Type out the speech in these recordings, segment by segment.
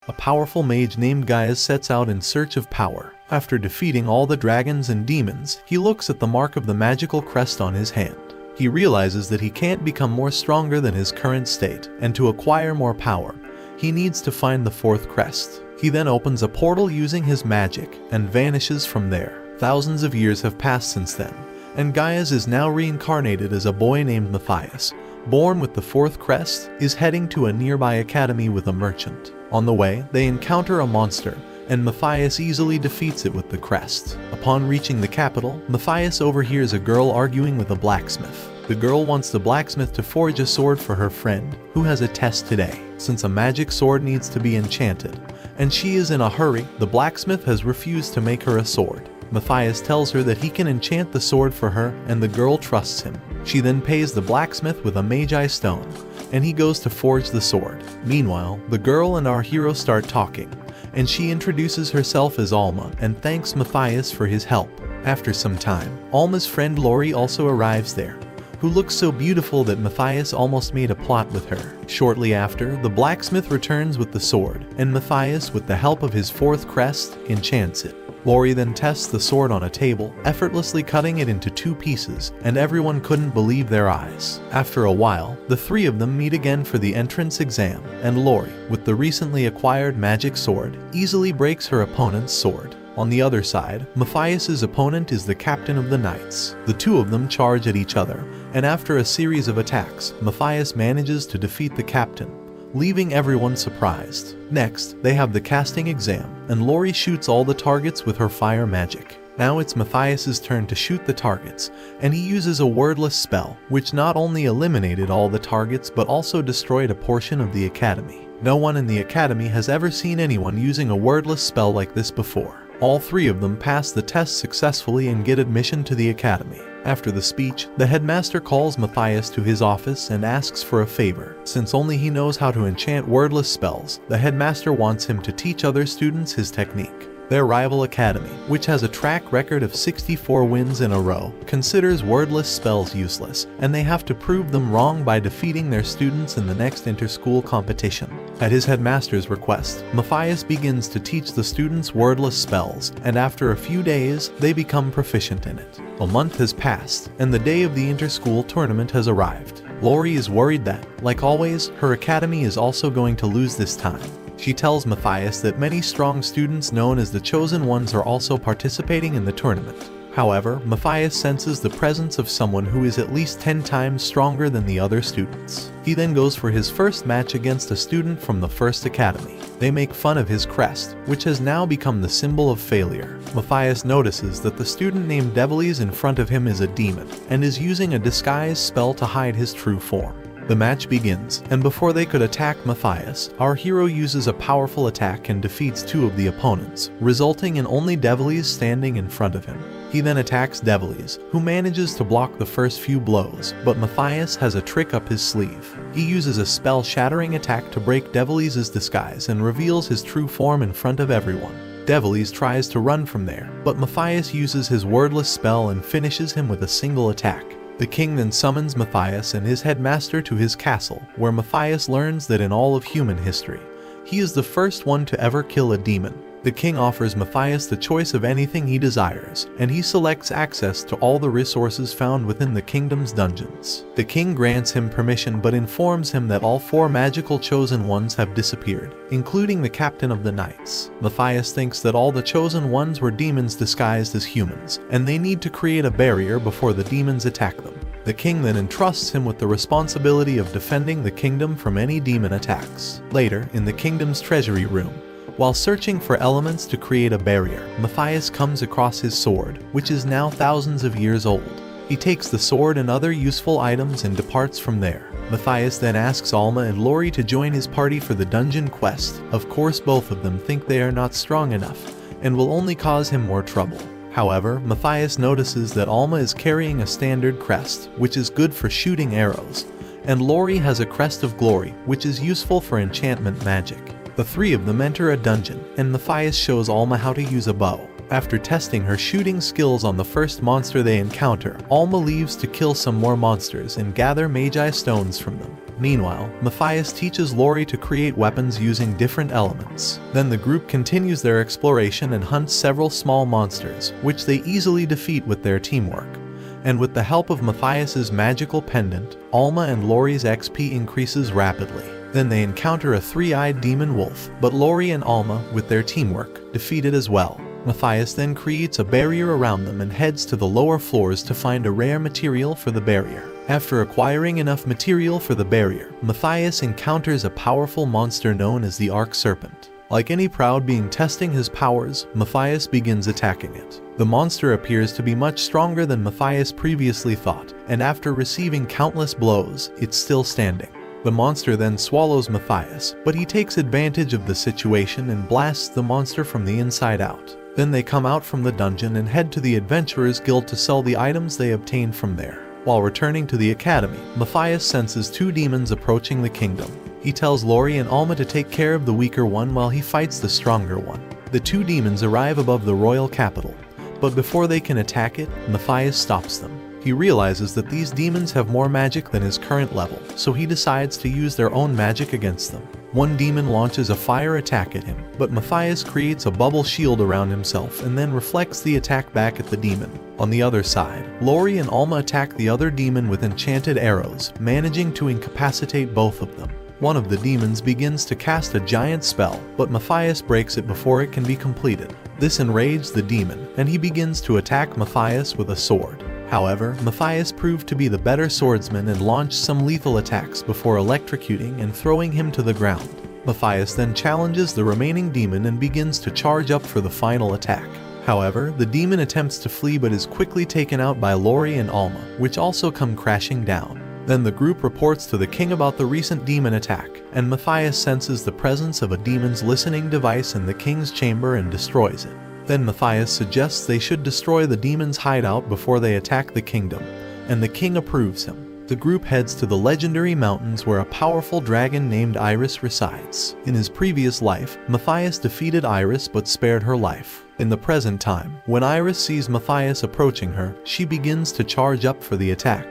A powerful mage named Gaius sets out in search of power. After defeating all the dragons and demons, he looks at the mark of the magical crest on his hand. He realizes that he can't become more stronger than his current state, and to acquire more power, he needs to find the fourth crest. He then opens a portal using his magic, and vanishes from there. Thousands of years have passed since then, and Gaius is now reincarnated as a boy named Matthias, born with the fourth crest, is heading to a nearby academy with a merchant. On the way, they encounter a monster, and Matthias easily defeats it with the crest. Upon reaching the capital, Matthias overhears a girl arguing with a blacksmith. The girl wants the blacksmith to forge a sword for her friend, who has a test today, since a magic sword needs to be enchanted, and she is in a hurry. The blacksmith has refused to make her a sword. Matthias tells her that he can enchant the sword for her, and the girl trusts him. She then pays the blacksmith with a Mage stone, and he goes to forge the sword. Meanwhile, the girl and our hero start talking, and she introduces herself as Alma and thanks Matthias for his help. After some time, Alma's friend Lori also arrives there, who looks so beautiful that Matthias almost made a plot with her. Shortly after, the blacksmith returns with the sword, and Matthias, with the help of his fourth crest, enchants it. Lori then tests the sword on a table, effortlessly cutting it into 2 pieces, and everyone couldn't believe their eyes. After a while, the 3 of them meet again for the entrance exam, and Lori, with the recently acquired magic sword, easily breaks her opponent's sword. On the other side, Matthias's opponent is the captain of the knights. The 2 of them charge at each other, and after a series of attacks, Matthias manages to defeat the captain, leaving everyone surprised. Next, they have the casting exam, and Lori shoots all the targets with her fire magic. Now it's Matthias's turn to shoot the targets, and he uses a wordless spell, which not only eliminated all the targets but also destroyed a portion of the academy. No one in the academy has ever seen anyone using a wordless spell like this before. All 3 of them pass the test successfully and get admission to the academy. After the speech, the headmaster calls Matthias to his office and asks for a favor. Since only he knows how to enchant wordless spells, the headmaster wants him to teach other students his technique. Their rival academy, which has a track record of 64 wins in a row, considers wordless spells useless, and they have to prove them wrong by defeating their students in the next inter-school competition. At his headmaster's request, Matthias begins to teach the students wordless spells, and after a few days, they become proficient in it. A month has passed, and the day of the inter-school tournament has arrived. Lori is worried that, like always, her academy is also going to lose this time. She tells Matthias that many strong students known as the Chosen Ones are also participating in the tournament. However, Matthias senses the presence of someone who is at least 10 times stronger than the other students. He then goes for his first match against a student from the first academy. They make fun of his crest, which has now become the symbol of failure. Matthias notices that the student named Deviles in front of him is a demon, and is using a disguise spell to hide his true form. The match begins, and before they could attack Matthias, our hero uses a powerful attack and defeats 2 of the opponents, resulting in only Deviles standing in front of him. He then attacks Deviles, who manages to block the first few blows, but Matthias has a trick up his sleeve. He uses a spell-shattering attack to break Deviles' disguise and reveals his true form in front of everyone. Deviles tries to run from there, but Matthias uses his wordless spell and finishes him with a single attack. The king then summons Matthias and his headmaster to his castle, where Matthias learns that in all of human history, he is the first one to ever kill a demon. The king offers Matthias the choice of anything he desires, and he selects access to all the resources found within the kingdom's dungeons. The king grants him permission but informs him that all 4 magical chosen ones have disappeared, including the captain of the knights. Matthias thinks that all the chosen ones were demons disguised as humans, and they need to create a barrier before the demons attack them. The king then entrusts him with the responsibility of defending the kingdom from any demon attacks. Later, in the kingdom's treasury room, while searching for elements to create a barrier, Matthias comes across his sword, which is now thousands of years old. He takes the sword and other useful items and departs from there. Matthias then asks Alma and Lori to join his party for the dungeon quest. Of course, both of them think they are not strong enough, and will only cause him more trouble. However, Matthias notices that Alma is carrying a standard crest, which is good for shooting arrows, and Lori has a crest of glory, which is useful for enchantment magic. The 3 of them enter a dungeon, and Matthias shows Alma how to use a bow. After testing her shooting skills on the first monster they encounter, Alma leaves to kill some more monsters and gather Mage stones from them. Meanwhile, Matthias teaches Lori to create weapons using different elements. Then the group continues their exploration and hunts several small monsters, which they easily defeat with their teamwork. And with the help of Matthias's magical pendant, Alma and Lori's XP increases rapidly. Then they encounter a three-eyed demon wolf, but Lori and Alma, with their teamwork, defeat it as well. Matthias then creates a barrier around them and heads to the lower floors to find a rare material for the barrier. After acquiring enough material for the barrier, Matthias encounters a powerful monster known as the Arc Serpent. Like any proud being testing his powers, Matthias begins attacking it. The monster appears to be much stronger than Matthias previously thought, and after receiving countless blows, it's still standing. The monster then swallows Matthias, but he takes advantage of the situation and blasts the monster from the inside out. Then they come out from the dungeon and head to the Adventurers Guild to sell the items they obtained from there. While returning to the academy, Matthias senses two demons approaching the kingdom. He tells Lori and Alma to take care of the weaker one while he fights the stronger one. The two demons arrive above the royal capital, but before they can attack it, Matthias stops them. He realizes that these demons have more magic than his current level, so he decides to use their own magic against them. One demon launches a fire attack at him, but Matthias creates a bubble shield around himself and then reflects the attack back at the demon. On the other side, Lori and Alma attack the other demon with enchanted arrows, managing to incapacitate both of them. One of the demons begins to cast a giant spell, but Matthias breaks it before it can be completed. This enraged the demon, and he begins to attack Matthias with a sword. However, Matthias proved to be the better swordsman and launched some lethal attacks before electrocuting and throwing him to the ground. Matthias then challenges the remaining demon and begins to charge up for the final attack. However, the demon attempts to flee but is quickly taken out by Lori and Alma, which also come crashing down. Then the group reports to the king about the recent demon attack, and Matthias senses the presence of a demon's listening device in the king's chamber and destroys it. Then Matthias suggests they should destroy the demon's hideout before they attack the kingdom, and the king approves him. The group heads to the legendary mountains where a powerful dragon named Iris resides. In his previous life, Matthias defeated Iris but spared her life. In the present time, when Iris sees Matthias approaching her, she begins to charge up for the attack,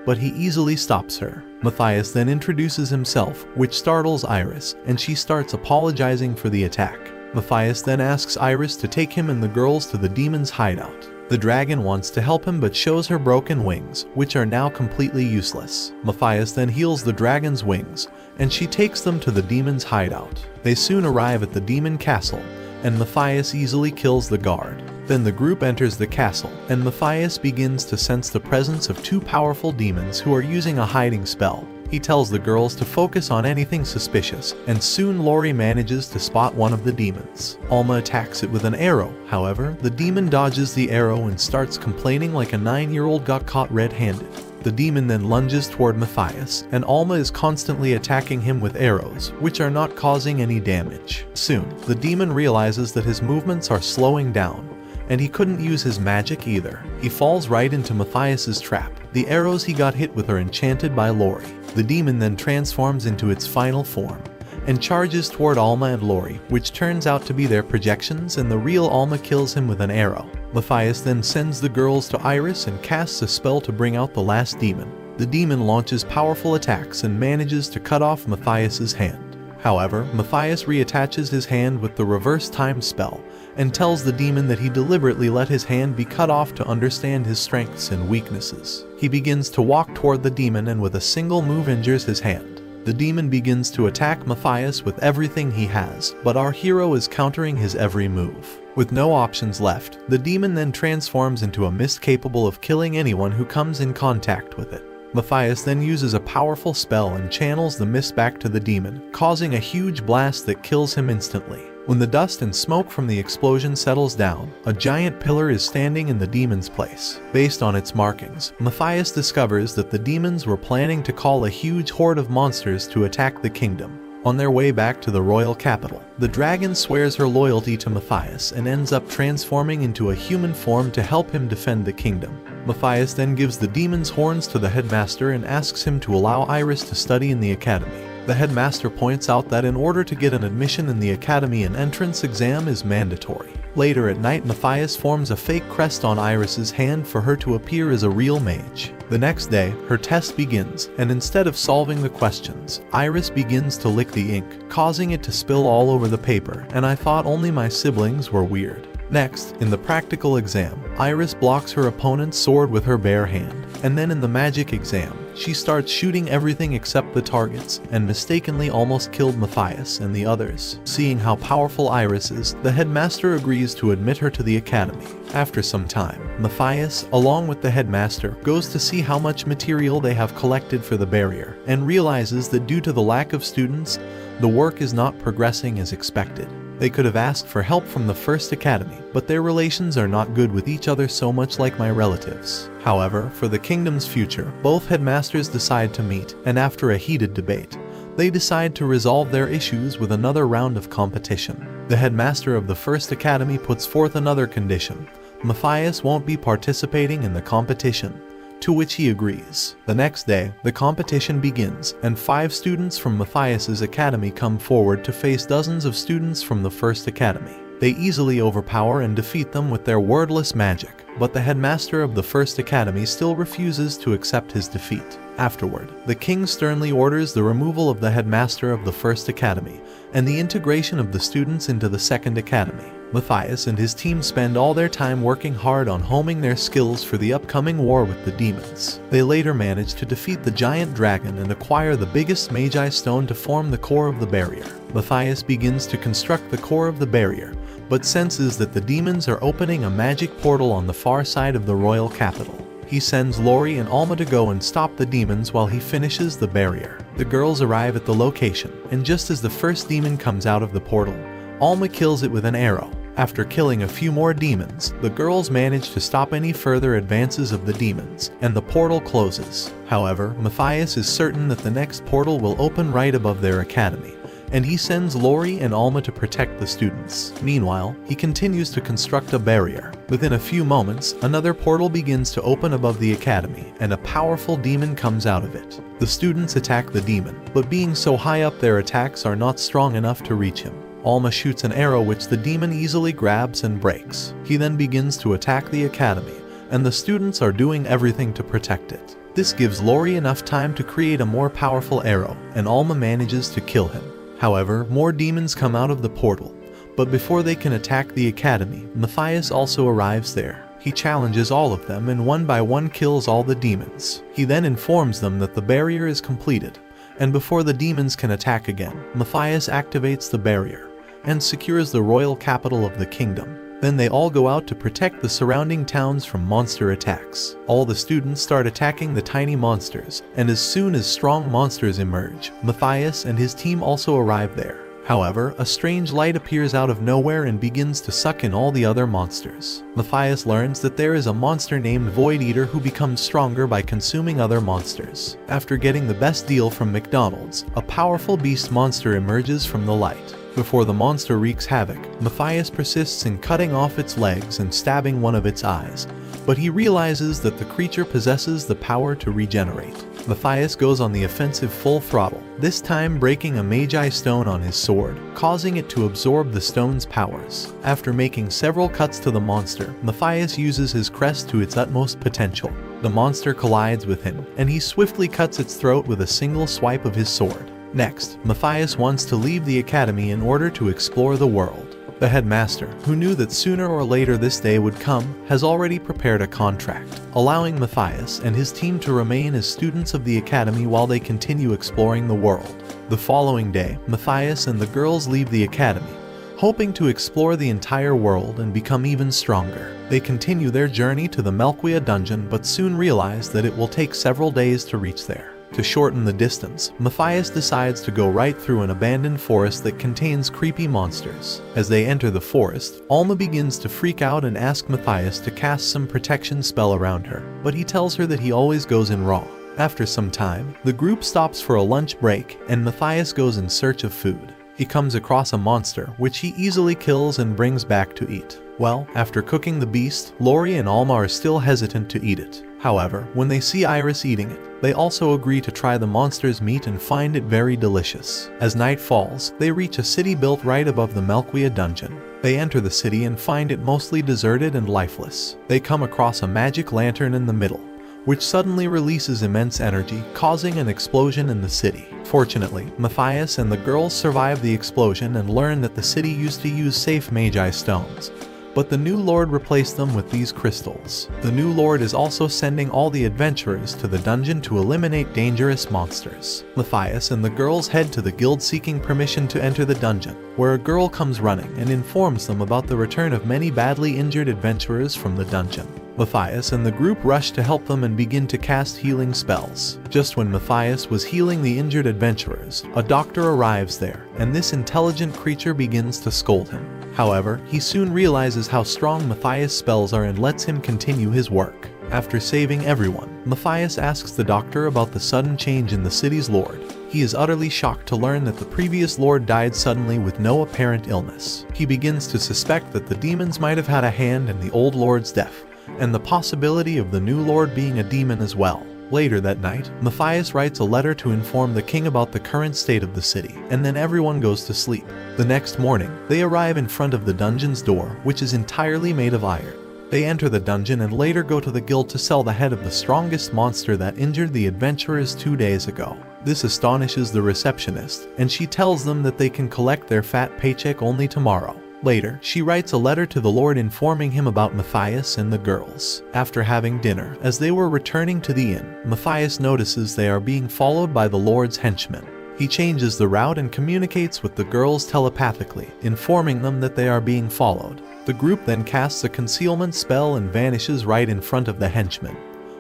but he easily stops her. Matthias then introduces himself, which startles Iris, and she starts apologizing for the attack. Matthias then asks Iris to take him and the girls to the demon's hideout. The dragon wants to help him but shows her broken wings, which are now completely useless. Matthias then heals the dragon's wings, and she takes them to the demon's hideout. They soon arrive at the demon castle, and Matthias easily kills the guard. Then the group enters the castle, and Matthias begins to sense the presence of two powerful demons who are using a hiding spell. He tells the girls to focus on anything suspicious, and soon Lori manages to spot one of the demons. Alma attacks it with an arrow. However, the demon dodges the arrow and starts complaining like a 9-year-old got caught red-handed. The demon then lunges toward Matthias, and Alma is constantly attacking him with arrows, which are not causing any damage. Soon, the demon realizes that his movements are slowing down, and he couldn't use his magic either. He falls right into Matthias's trap. The arrows he got hit with are enchanted by Lori. The demon then transforms into its final form and charges toward Alma and Lori, which turns out to be their projections, and the real Alma kills him with an arrow. Matthias then sends the girls to Iris and casts a spell to bring out the last demon. The demon launches powerful attacks and manages to cut off Matthias's hand. However, Matthias reattaches his hand with the reverse time spell and tells the demon that he deliberately let his hand be cut off to understand his strengths and weaknesses. He begins to walk toward the demon and with a single move injures his hand. The demon begins to attack Matthias with everything he has, but our hero is countering his every move. With no options left, the demon then transforms into a mist capable of killing anyone who comes in contact with it. Matthias then uses a powerful spell and channels the mist back to the demon, causing a huge blast that kills him instantly. When the dust and smoke from the explosion settles down, a giant pillar is standing in the demon's place. Based on its markings, Matthias discovers that the demons were planning to call a huge horde of monsters to attack the kingdom. On their way back to the royal capital, the dragon swears her loyalty to Matthias and ends up transforming into a human form to help him defend the kingdom. Matthias then gives the demon's horns to the headmaster and asks him to allow Iris to study in the academy. The headmaster points out that in order to get an admission in the academy, an entrance exam is mandatory. Later at night, Matthias forms a fake crest on Iris's hand for her to appear as a real mage. The next day, her test begins, and instead of solving the questions, Iris begins to lick the ink, causing it to spill all over the paper, and I thought only my siblings were weird. Next, in the practical exam, Iris blocks her opponent's sword with her bare hand, and then in the magic exam, she starts shooting everything except the targets, and mistakenly almost killed Matthias and the others. Seeing how powerful Iris is, the headmaster agrees to admit her to the academy. After some time, Matthias, along with the headmaster, goes to see how much material they have collected for the barrier, and realizes that due to the lack of students, the work is not progressing as expected. They could have asked for help from the first academy, but their relations are not good with each other, so much like my relatives. However, for the kingdom's future, both headmasters decide to meet, and after a heated debate, they decide to resolve their issues with another round of competition. The headmaster of the first academy puts forth another condition. Matthias won't be participating in the competition, to which he agrees. The next day, the competition begins, and 5 students from Matthias's academy come forward to face dozens of students from the first academy. They easily overpower and defeat them with their wordless magic, but the headmaster of the first academy still refuses to accept his defeat. Afterward, the king sternly orders the removal of the headmaster of the first academy and the integration of the students into the second academy. Matthias and his team spend all their time working hard on honing their skills for the upcoming war with the demons. They later manage to defeat the giant dragon and acquire the biggest Mage stone to form the core of the barrier. Matthias begins to construct the core of the barrier, but senses that the demons are opening a magic portal on the far side of the royal capital. He sends Lori and Alma to go and stop the demons while he finishes the barrier. The girls arrive at the location, and just as the first demon comes out of the portal, Alma kills it with an arrow. After killing a few more demons, the girls manage to stop any further advances of the demons, and the portal closes. However, Matthias is certain that the next portal will open right above their academy, and he sends Lori and Alma to protect the students. Meanwhile, he continues to construct a barrier. Within a few moments, another portal begins to open above the academy, and a powerful demon comes out of it. The students attack the demon, but being so high up, their attacks are not strong enough to reach him. Alma shoots an arrow which the demon easily grabs and breaks. He then begins to attack the academy, and the students are doing everything to protect it. This gives Lori enough time to create a more powerful arrow, and Alma manages to kill him. However, more demons come out of the portal, but before they can attack the academy, Matthias also arrives there. He challenges all of them and one by one kills all the demons. He then informs them that the barrier is completed, and before the demons can attack again, Matthias activates the barrier and secures the royal capital of the kingdom. Then they all go out to protect the surrounding towns from monster attacks. All the students start attacking the tiny monsters, and as soon as strong monsters emerge, Matthias and his team also arrive there. However, a strange light appears out of nowhere and begins to suck in all the other monsters. Matthias learns that there is a monster named Void Eater who becomes stronger by consuming other monsters. After getting the best deal from McDonald's, a powerful beast monster emerges from the light. Before the monster wreaks havoc, Matthias persists in cutting off its legs and stabbing one of its eyes, but he realizes that the creature possesses the power to regenerate. Matthias goes on the offensive full throttle, this time breaking a Mage stone on his sword, causing it to absorb the stone's powers. After making several cuts to the monster, Matthias uses his crest to its utmost potential. The monster collides with him, and he swiftly cuts its throat with a single swipe of his sword. Next, Matthias wants to leave the academy in order to explore the world. The headmaster, who knew that sooner or later this day would come, has already prepared a contract, allowing Matthias and his team to remain as students of the academy while they continue exploring the world. The following day, Matthias and the girls leave the academy, hoping to explore the entire world and become even stronger. They continue their journey to the Melquia dungeon, but soon realize that it will take several days to reach there. To shorten the distance, Matthias decides to go right through an abandoned forest that contains creepy monsters. As they enter the forest, Alma begins to freak out and asks Matthias to cast some protection spell around her, but he tells her that he always goes in raw. After some time, the group stops for a lunch break, and Matthias goes in search of food. He comes across a monster, which he easily kills and brings back to eat. Well, after cooking the beast, Lori and Alma are still hesitant to eat it. However, when they see Iris eating it, they also agree to try the monster's meat and find it very delicious. As night falls, they reach a city built right above the Melquia dungeon. They enter the city and find it mostly deserted and lifeless. They come across a magic lantern in the middle, which suddenly releases immense energy, causing an explosion in the city. Fortunately, Matthias and the girls survive the explosion and learn that the city used to use safe Magi stones, but the new lord replaced them with these crystals. The new lord is also sending all the adventurers to the dungeon to eliminate dangerous monsters. Matthias and the girls head to the guild seeking permission to enter the dungeon, where a girl comes running and informs them about the return of many badly injured adventurers from the dungeon. Matthias and the group rush to help them and begin to cast healing spells. Just when Matthias was healing the injured adventurers, a doctor arrives there, and this intelligent creature begins to scold him. However, he soon realizes how strong Matthias' spells are and lets him continue his work. After saving everyone, Matthias asks the doctor about the sudden change in the city's lord. He is utterly shocked to learn that the previous lord died suddenly with no apparent illness. He begins to suspect that the demons might have had a hand in the old lord's death, and the possibility of the new lord being a demon as well. Later that night, Matthias writes a letter to inform the king about the current state of the city, and then everyone goes to sleep. The next morning, they arrive in front of the dungeon's door, which is entirely made of iron. They enter the dungeon and later go to the guild to sell the head of the strongest monster that injured the adventurers 2 days ago. This astonishes the receptionist, and she tells them that they can collect their fat paycheck only tomorrow. Later, she writes a letter to the Lord informing him about Matthias and the girls. After having dinner, as they were returning to the inn, Matthias notices they are being followed by the Lord's henchmen. He changes the route and communicates with the girls telepathically, informing them that they are being followed. The group then casts a concealment spell and vanishes right in front of the henchmen,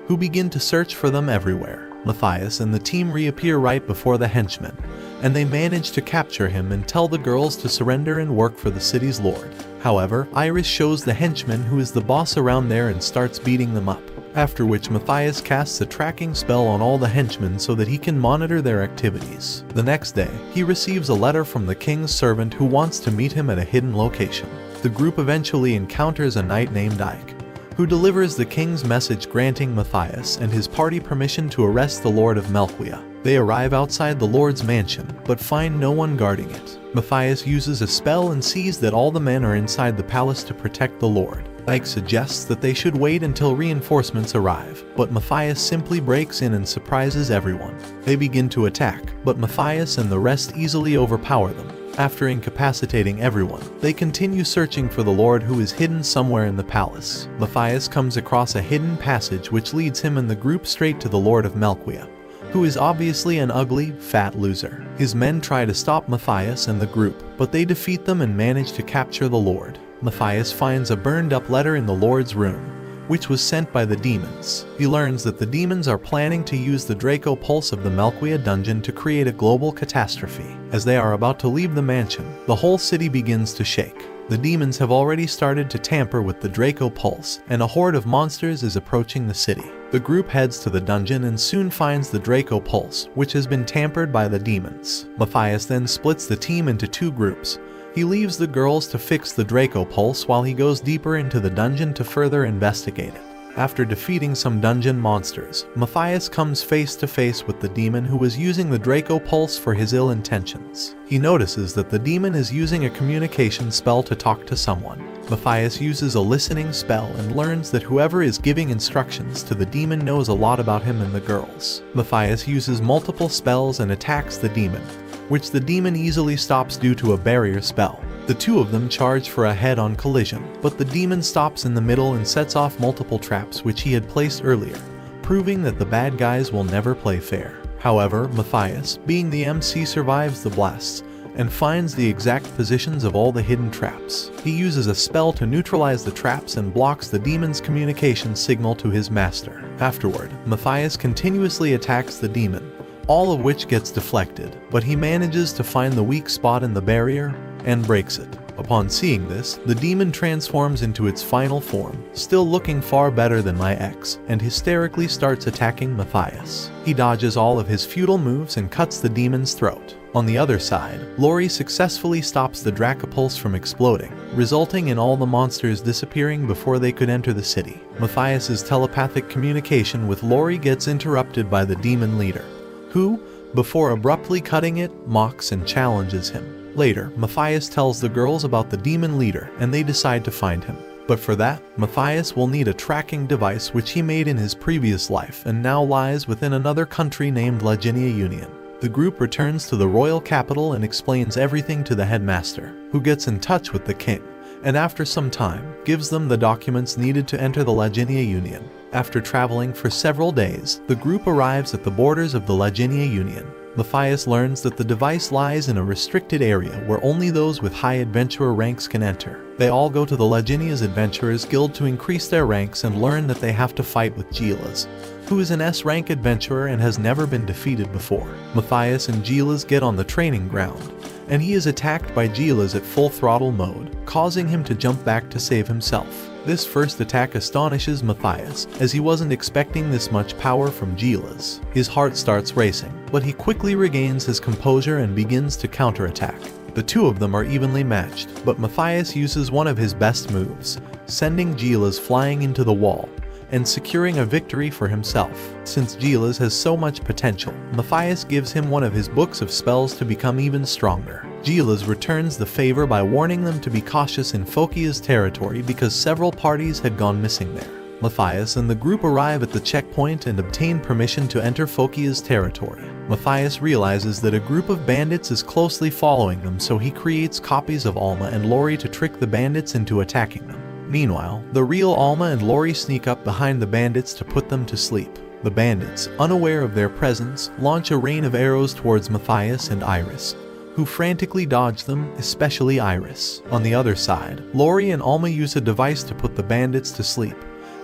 who begin to search for them everywhere. Matthias and the team reappear right before the henchmen, and they manage to capture him and tell the girls to surrender and work for the city's lord. However, Iris shows the henchman who is the boss around there and starts beating them up, after which Matthias casts a tracking spell on all the henchmen so that he can monitor their activities. The next day, he receives a letter from the king's servant who wants to meet him at a hidden location. The group eventually encounters a knight named Ike, who delivers the king's message granting Matthias and his party permission to arrest the Lord of Melquia. They arrive outside the Lord's mansion, but find no one guarding it. Matthias uses a spell and sees that all the men are inside the palace to protect the Lord. Ike suggests that they should wait until reinforcements arrive, but Matthias simply breaks in and surprises everyone. They begin to attack, but Matthias and the rest easily overpower them. After incapacitating everyone, they continue searching for the Lord who is hidden somewhere in the palace. Matthias comes across a hidden passage which leads him and the group straight to the Lord of Melquia, who is obviously an ugly, fat loser. His men try to stop Matthias and the group, but they defeat them and manage to capture the Lord. Matthias finds a burned-up letter in the Lord's room, which was sent by the demons. He learns that the demons are planning to use the Draco Pulse of the Melquia dungeon to create a global catastrophe. As they are about to leave the mansion, the whole city begins to shake. The demons have already started to tamper with the Draco Pulse, and a horde of monsters is approaching the city. The group heads to the dungeon and soon finds the Draco Pulse, which has been tampered by the demons. Matthias then splits the team into 2 groups. He leaves the girls to fix the Draco Pulse while he goes deeper into the dungeon to further investigate it. After defeating some dungeon monsters, Matthias comes face to face with the demon who was using the Draco Pulse for his ill intentions. He notices that the demon is using a communication spell to talk to someone. Matthias uses a listening spell and learns that whoever is giving instructions to the demon knows a lot about him and the girls. Matthias uses multiple spells and attacks the demon, which the demon easily stops due to a barrier spell. The 2 of them charge for a head-on collision, but the demon stops in the middle and sets off multiple traps which he had placed earlier, proving that the bad guys will never play fair. However, Matthias, being the MC, survives the blasts and finds the exact positions of all the hidden traps. He uses a spell to neutralize the traps and blocks the demon's communication signal to his master. Afterward, Matthias continuously attacks the demon, all of which gets deflected, but he manages to find the weak spot in the barrier and breaks it. Upon seeing this, the demon transforms into its final form, still looking far better than my ex, and hysterically starts attacking Matthias. He dodges all of his futile moves and cuts the demon's throat. On the other side, Lori successfully stops the Dracopulse from exploding, resulting in all the monsters disappearing before they could enter the city. Matthias's telepathic communication with Lori gets interrupted by the demon leader, who, before abruptly cutting it, mocks and challenges him. Later, Matthias tells the girls about the demon leader and they decide to find him. But for that, Matthias will need a tracking device which he made in his previous life and now lies within another country named Leginia Union. The group returns to the royal capital and explains everything to the headmaster, who gets in touch with the king, and after some time, gives them the documents needed to enter the Leginia Union. After traveling for several days, the group arrives at the borders of the Leginia Union. Matthias learns that the device lies in a restricted area where only those with high adventurer ranks can enter. They all go to the Leginia's Adventurers Guild to increase their ranks and learn that they have to fight with Gilas, who is an S-rank adventurer and has never been defeated before. Matthias and Gilas get on the training ground, and he is attacked by Gilas at full throttle mode, causing him to jump back to save himself. This first attack astonishes Matthias, as he wasn't expecting this much power from Gilas. His heart starts racing, but he quickly regains his composure and begins to counterattack. The two of them are evenly matched, but Matthias uses one of his best moves, sending Gilas flying into the wall, and securing a victory for himself. Since Gilas has so much potential, Matthias gives him one of his books of spells to become even stronger. Gilas returns the favor by warning them to be cautious in Phokia's territory because several parties had gone missing there. Matthias and the group arrive at the checkpoint and obtain permission to enter Phokia's territory. Matthias realizes that a group of bandits is closely following them, so he creates copies of Alma and Lori to trick the bandits into attacking them. Meanwhile, the real Alma and Lori sneak up behind the bandits to put them to sleep. The bandits, unaware of their presence, launch a rain of arrows towards Matthias and Iris, who frantically dodge them, especially Iris. On the other side, Lori and Alma use a device to put the bandits to sleep,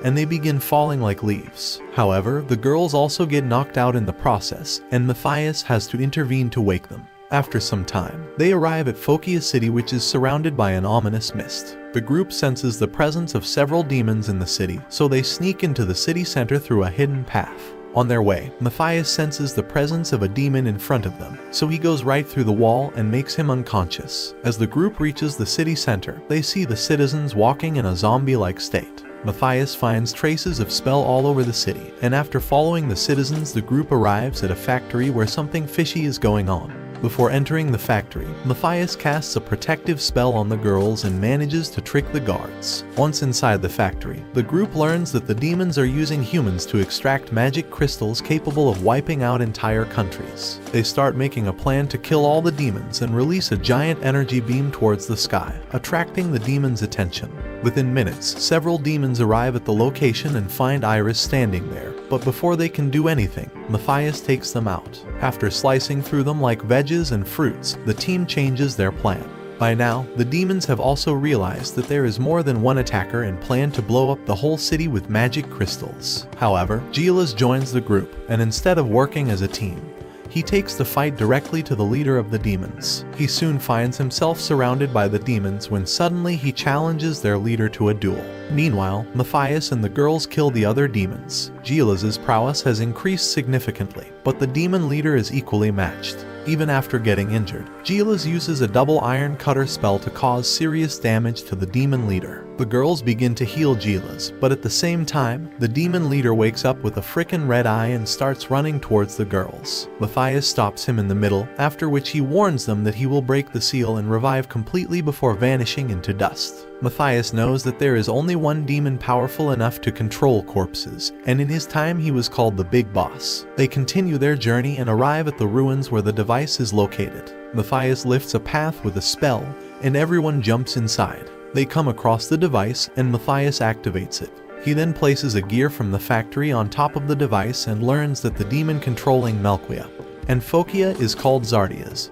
and they begin falling like leaves. However, the girls also get knocked out in the process, and Matthias has to intervene to wake them. After some time, they arrive at Phokia City, which is surrounded by an ominous mist. The group senses the presence of several demons in the city, so they sneak into the city center through a hidden path. On their way, Matthias senses the presence of a demon in front of them, so he goes right through the wall and makes him unconscious. As the group reaches the city center, they see the citizens walking in a zombie-like state. Matthias finds traces of spell all over the city, and after following the citizens, the group arrives at a factory where something fishy is going on. Before entering the factory, Matthias casts a protective spell on the girls and manages to trick the guards. Once inside the factory, the group learns that the demons are using humans to extract magic crystals capable of wiping out entire countries. They start making a plan to kill all the demons and release a giant energy beam towards the sky, attracting the demons' attention. Within minutes, several demons arrive at the location and find Iris standing there, but before they can do anything, Matthias takes them out. After slicing through them like veggies and fruits, the team changes their plan. By now, the demons have also realized that there is more than one attacker and plan to blow up the whole city with magic crystals. However, Gilas joins the group, and instead of working as a team, he takes the fight directly to the leader of the demons. He soon finds himself surrounded by the demons when suddenly he challenges their leader to a duel. Meanwhile, Matthias and the girls kill the other demons. Gilas's prowess has increased significantly, but the demon leader is equally matched. Even after getting injured, Gilas uses a double iron cutter spell to cause serious damage to the demon leader. The girls begin to heal Gilas, but at the same time, the demon leader wakes up with a frickin' red eye and starts running towards the girls. Matthias stops him in the middle, after which he warns them that he will break the seal and revive completely before vanishing into dust. Matthias knows that there is only one demon powerful enough to control corpses, and in his time he was called the Big Boss. They continue their journey and arrive at the ruins where the device is located. Matthias lifts a path with a spell, and everyone jumps inside. They come across the device, and Matthias activates it. He then places a gear from the factory on top of the device and learns that the demon controlling Melquia and Phokia is called Zardias,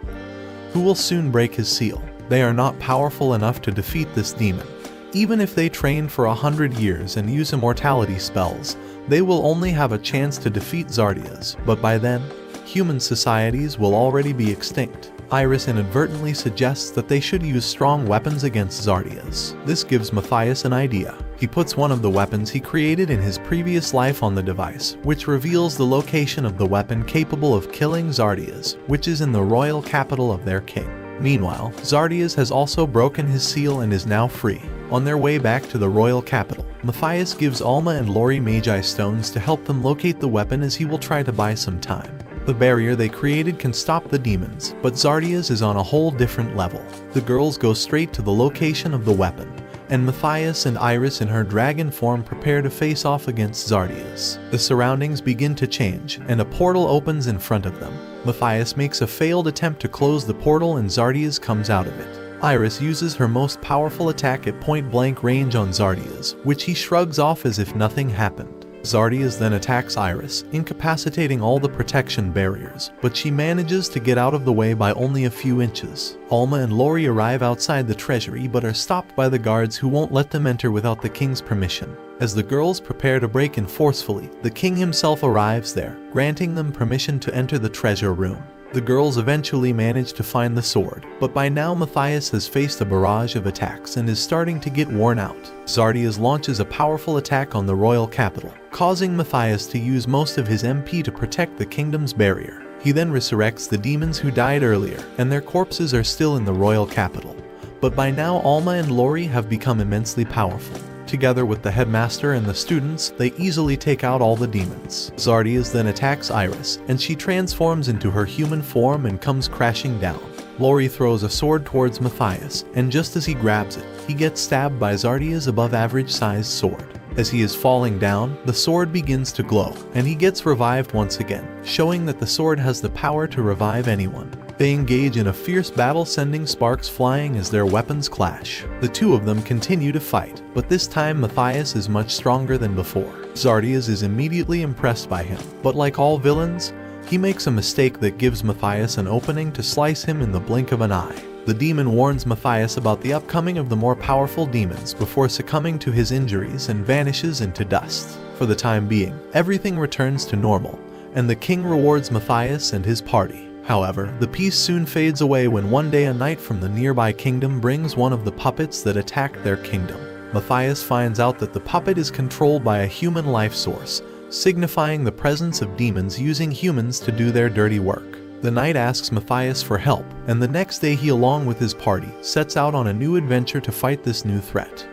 who will soon break his seal. They are not powerful enough to defeat this demon. Even if they train for 100 years and use immortality spells, they will only have a chance to defeat Zardias, but by then, human societies will already be extinct. Iris inadvertently suggests that they should use strong weapons against Zardias. This gives Matthias an idea. He puts one of the weapons he created in his previous life on the device, which reveals the location of the weapon capable of killing Zardias, which is in the royal capital of their king. Meanwhile, Zardias has also broken his seal and is now free. On their way back to the royal capital, Matthias gives Alma and Lori Mage stones to help them locate the weapon, as he will try to buy some time. The barrier they created can stop the demons, but Zardia's is on a whole different level. The girls go straight to the location of the weapon, and Matthias and Iris in her dragon form prepare to face off against Zardia's. The surroundings begin to change, and a portal opens in front of them. Matthias makes a failed attempt to close the portal and Zardia's comes out of it. Iris uses her most powerful attack at point-blank range on Zardia's, which he shrugs off as if nothing happened. Zardia's then attacks Iris, incapacitating all the protection barriers, but she manages to get out of the way by only a few inches. Alma and Lori arrive outside the treasury but are stopped by the guards who won't let them enter without the king's permission. As the girls prepare to break in forcefully, the king himself arrives there, granting them permission to enter the treasure room. The girls eventually manage to find the sword, but by now Matthias has faced a barrage of attacks and is starting to get worn out. Zardia's launches a powerful attack on the royal capital, causing Matthias to use most of his MP to protect the kingdom's barrier. He then resurrects the demons who died earlier, and their corpses are still in the royal capital. But by now Alma and Lori have become immensely powerful. Together with the headmaster and the students, they easily take out all the demons. Zardia's then attacks Iris, and she transforms into her human form and comes crashing down. Lori throws a sword towards Matthias, and just as he grabs it, he gets stabbed by Zardia's above-average-sized sword. As he is falling down, the sword begins to glow, and he gets revived once again, showing that the sword has the power to revive anyone. They engage in a fierce battle, sending sparks flying as their weapons clash. The two of them continue to fight, but this time Matthias is much stronger than before. Zardia's is immediately impressed by him, but like all villains, he makes a mistake that gives Matthias an opening to slice him in the blink of an eye. The demon warns Matthias about the upcoming of the more powerful demons before succumbing to his injuries and vanishes into dust. For the time being, everything returns to normal, and the king rewards Matthias and his party. However, the peace soon fades away when one day a knight from the nearby kingdom brings one of the puppets that attacked their kingdom. Matthias finds out that the puppet is controlled by a human life source, signifying the presence of demons using humans to do their dirty work. The knight asks Matthias for help, and the next day he along with his party sets out on a new adventure to fight this new threat.